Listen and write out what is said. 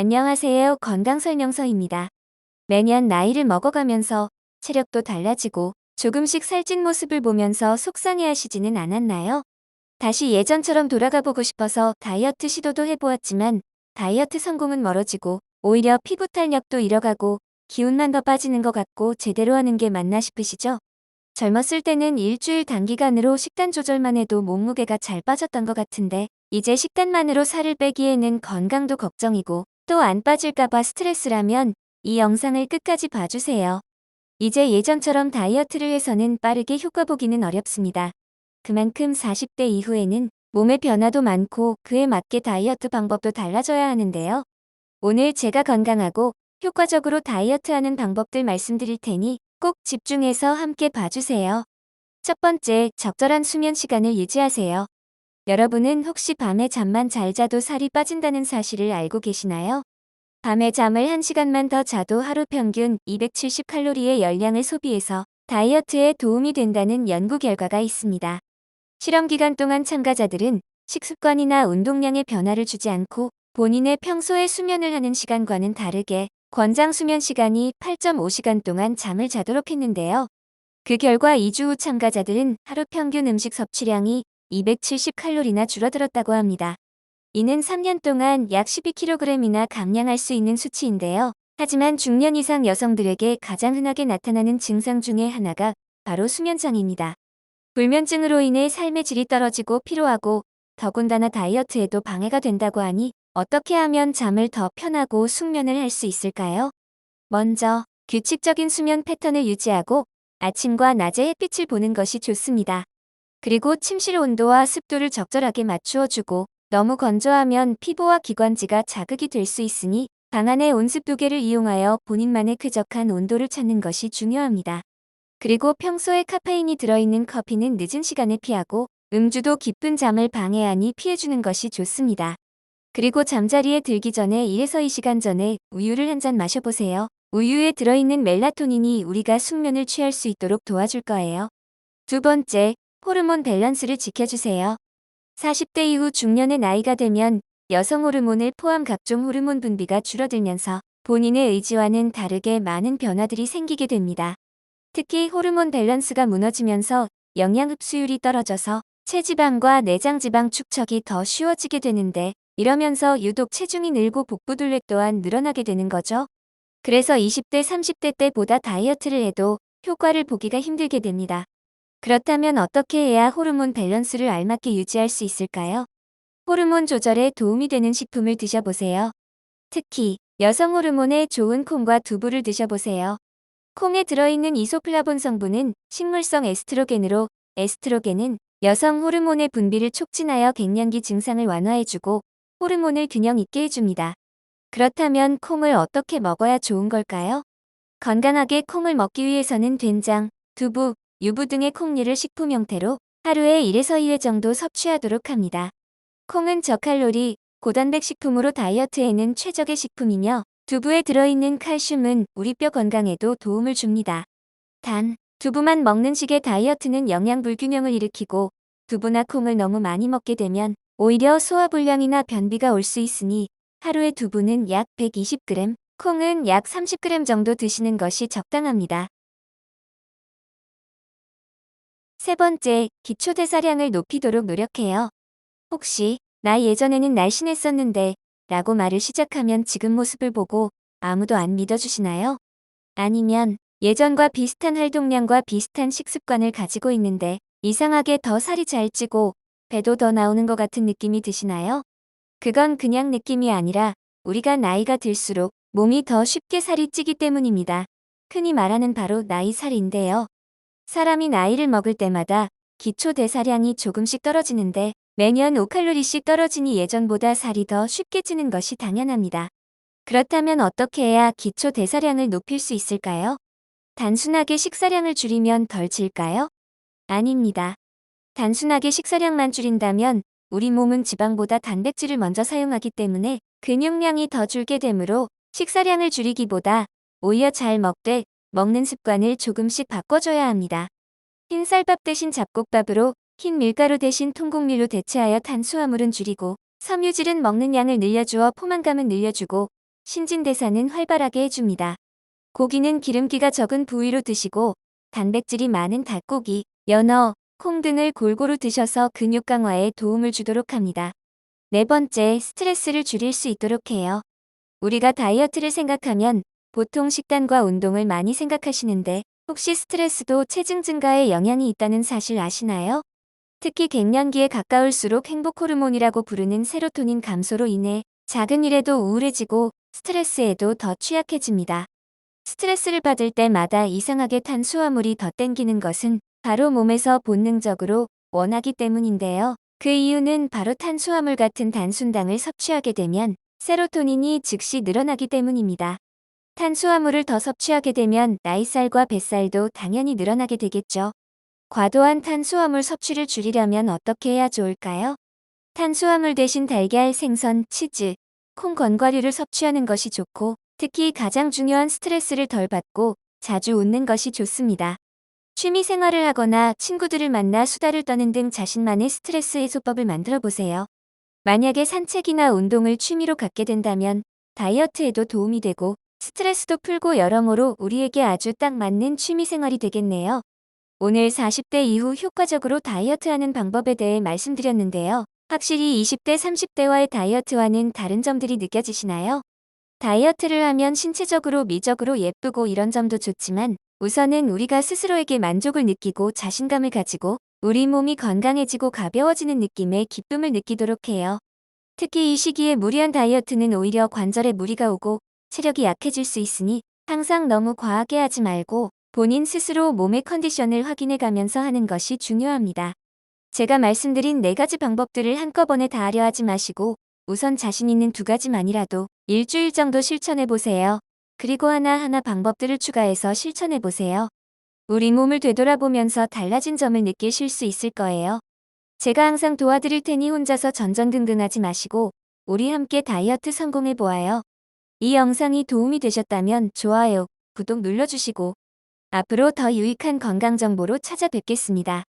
안녕하세요. 건강설명서입니다. 매년 나이를 먹어가면서 체력도 달라지고 조금씩 살찐 모습을 보면서 속상해하시지는 않았나요? 다시 예전처럼 돌아가 보고 싶어서 다이어트 시도도 해보았지만 다이어트 성공은 멀어지고 오히려 피부 탄력도 잃어가고 기운만 더 빠지는 것 같고 제대로 하는 게 맞나 싶으시죠? 젊었을 때는 일주일 단기간으로 식단 조절만 해도 몸무게가 잘 빠졌던 것 같은데 이제 식단만으로 살을 빼기에는 건강도 걱정이고 또 안 빠질까봐 스트레스라면 이 영상을 끝까지 봐주세요. 이제 예전처럼 다이어트를 해서는 빠르게 효과 보기는 어렵습니다. 그만큼 40대 이후에는 몸의 변화도 많고 그에 맞게 다이어트 방법도 달라져야 하는데요. 오늘 제가 건강하고 효과적으로 다이어트하는 방법들 말씀드릴 테니 꼭 집중해서 함께 봐주세요. 첫 번째, 적절한 수면 시간을 유지하세요. 여러분은 혹시 밤에 잠만 잘 자도 살이 빠진다는 사실을 알고 계시나요? 밤에 잠을 1시간만 더 자도 하루 평균 270칼로리의 열량을 소비해서 다이어트에 도움이 된다는 연구 결과가 있습니다. 실험 기간 동안 참가자들은 식습관이나 운동량의 변화를 주지 않고 본인의 평소의 수면을 하는 시간과는 다르게 권장 수면 시간이 8.5시간 동안 잠을 자도록 했는데요. 그 결과 2주 후 참가자들은 하루 평균 음식 섭취량이 270칼로리나 줄어들었다고 합니다. 이는 3년 동안 약 12kg이나 감량할 수 있는 수치인데요. 하지만 중년 이상 여성들에게 가장 흔하게 나타나는 증상 중에 하나가 바로 수면장애입니다. 불면증으로 인해 삶의 질이 떨어지고 피로하고 더군다나 다이어트에도 방해가 된다고 하니 어떻게 하면 잠을 더 편하고 숙면을 할 수 있을까요? 먼저 규칙적인 수면 패턴을 유지하고 아침과 낮에 햇빛을 보는 것이 좋습니다. 그리고 침실 온도와 습도를 적절하게 맞추어주고 너무 건조하면 피부와 기관지가 자극이 될 수 있으니 방 안의 온습도계를 이용하여 본인만의 쾌적한 온도를 찾는 것이 중요합니다. 그리고 평소에 카페인이 들어있는 커피는 늦은 시간에 피하고 음주도 깊은 잠을 방해하니 피해주는 것이 좋습니다. 그리고 잠자리에 들기 전에 1에서 2시간 전에 우유를 한 잔 마셔보세요. 우유에 들어있는 멜라토닌이 우리가 숙면을 취할 수 있도록 도와줄 거예요. 두 번째, 호르몬 밸런스를 지켜주세요. 40대 이후 중년의 나이가 되면 여성 호르몬을 포함 각종 호르몬 분비가 줄어들면서 본인의 의지와는 다르게 많은 변화들이 생기게 됩니다. 특히 호르몬 밸런스가 무너지면서 영양 흡수율이 떨어져서 체지방과 내장지방 축적이 더 쉬워지게 되는데 이러면서 유독 체중이 늘고 복부둘레 또한 늘어나게 되는 거죠. 그래서 20대, 30대 때보다 다이어트를 해도 효과를 보기가 힘들게 됩니다. 그렇다면 어떻게 해야 호르몬 밸런스를 알맞게 유지할 수 있을까요? 호르몬 조절에 도움이 되는 식품을 드셔보세요. 특히 여성 호르몬에 좋은 콩과 두부를 드셔보세요. 콩에 들어있는 이소플라본 성분은 식물성 에스트로겐으로 에스트로겐은 여성 호르몬의 분비를 촉진하여 갱년기 증상을 완화해주고 호르몬을 균형 있게 해줍니다. 그렇다면 콩을 어떻게 먹어야 좋은 걸까요? 건강하게 콩을 먹기 위해서는 된장, 두부, 유부 등의 콩류를 식품 형태로 하루에 1에서 2회 정도 섭취하도록 합니다. 콩은 저칼로리, 고단백 식품으로 다이어트에는 최적의 식품이며 두부에 들어있는 칼슘은 우리 뼈 건강에도 도움을 줍니다. 단, 두부만 먹는 식의 다이어트는 영양 불균형을 일으키고 두부나 콩을 너무 많이 먹게 되면 오히려 소화불량이나 변비가 올 수 있으니 하루에 두부는 약 120g, 콩은 약 30g 정도 드시는 것이 적당합니다. 세 번째, 기초대사량을 높이도록 노력해요. 혹시 나 예전에는 날씬했었는데 라고 말을 시작하면 지금 모습을 보고 아무도 안 믿어주시나요? 아니면 예전과 비슷한 활동량과 비슷한 식습관을 가지고 있는데 이상하게 더 살이 잘 찌고 배도 더 나오는 것 같은 느낌이 드시나요? 그건 그냥 느낌이 아니라 우리가 나이가 들수록 몸이 더 쉽게 살이 찌기 때문입니다. 흔히 말하는 바로 나이살인데요. 사람이 나이를 먹을 때마다 기초 대사량이 조금씩 떨어지는데 매년 5칼로리씩 떨어지니 예전보다 살이 더 쉽게 찌는 것이 당연합니다. 그렇다면 어떻게 해야 기초 대사량을 높일 수 있을까요? 단순하게 식사량을 줄이면 덜 찔까요? 아닙니다. 단순하게 식사량만 줄인다면 우리 몸은 지방보다 단백질을 먼저 사용하기 때문에 근육량이 더 줄게 되므로 식사량을 줄이기보다 오히려 잘 먹되 먹는 습관을 조금씩 바꿔줘야 합니다. 흰 쌀밥 대신 잡곡밥으로 흰 밀가루 대신 통곡밀로 대체하여 탄수화물은 줄이고 섬유질은 먹는 양을 늘려주어 포만감은 늘려주고 신진대사는 활발하게 해줍니다. 고기는 기름기가 적은 부위로 드시고 단백질이 많은 닭고기, 연어, 콩 등을 골고루 드셔서 근육 강화에 도움을 주도록 합니다. 네 번째, 스트레스를 줄일 수 있도록 해요. 우리가 다이어트를 생각하면 보통 식단과 운동을 많이 생각하시는데 혹시 스트레스도 체중 증가에 영향이 있다는 사실 아시나요? 특히 갱년기에 가까울수록 행복 호르몬이라고 부르는 세로토닌 감소로 인해 작은 일에도 우울해지고 스트레스에도 더 취약해집니다. 스트레스를 받을 때마다 이상하게 탄수화물이 더 땡기는 것은 바로 몸에서 본능적으로 원하기 때문인데요. 그 이유는 바로 탄수화물 같은 단순당을 섭취하게 되면 세로토닌이 즉시 늘어나기 때문입니다. 탄수화물을 더 섭취하게 되면 나이살과 뱃살도 당연히 늘어나게 되겠죠. 과도한 탄수화물 섭취를 줄이려면 어떻게 해야 좋을까요? 탄수화물 대신 달걀, 생선, 치즈, 콩, 건과류를 섭취하는 것이 좋고 특히 가장 중요한 스트레스를 덜 받고 자주 웃는 것이 좋습니다. 취미 생활을 하거나 친구들을 만나 수다를 떠는 등 자신만의 스트레스 해소법을 만들어 보세요. 만약에 산책이나 운동을 취미로 갖게 된다면 다이어트에도 도움이 되고 스트레스도 풀고 여러모로 우리에게 아주 딱 맞는 취미 생활이 되겠네요. 오늘 40대 이후 효과적으로 다이어트하는 방법에 대해 말씀드렸는데요. 확실히 20대, 30대와의 다이어트와는 다른 점들이 느껴지시나요? 다이어트를 하면 신체적으로 미적으로 예쁘고 이런 점도 좋지만 우선은 우리가 스스로에게 만족을 느끼고 자신감을 가지고 우리 몸이 건강해지고 가벼워지는 느낌의 기쁨을 느끼도록 해요. 특히 이 시기에 무리한 다이어트는 오히려 관절에 무리가 오고 체력이 약해질 수 있으니 항상 너무 과하게 하지 말고 본인 스스로 몸의 컨디션을 확인해 가면서 하는 것이 중요합니다. 제가 말씀드린 4가지 방법들을 한꺼번에 다 하려 하지 마시고 우선 자신 있는 2가지만이라도 일주일 정도 실천해 보세요. 그리고 하나하나 방법들을 추가해서 실천해 보세요. 우리 몸을 되돌아보면서 달라진 점을 느끼실 수 있을 거예요. 제가 항상 도와드릴 테니 혼자서 전전긍긍하지 마시고 우리 함께 다이어트 성공해 보아요. 이 영상이 도움이 되셨다면 좋아요, 구독 눌러주시고 앞으로 더 유익한 건강 정보로 찾아뵙겠습니다.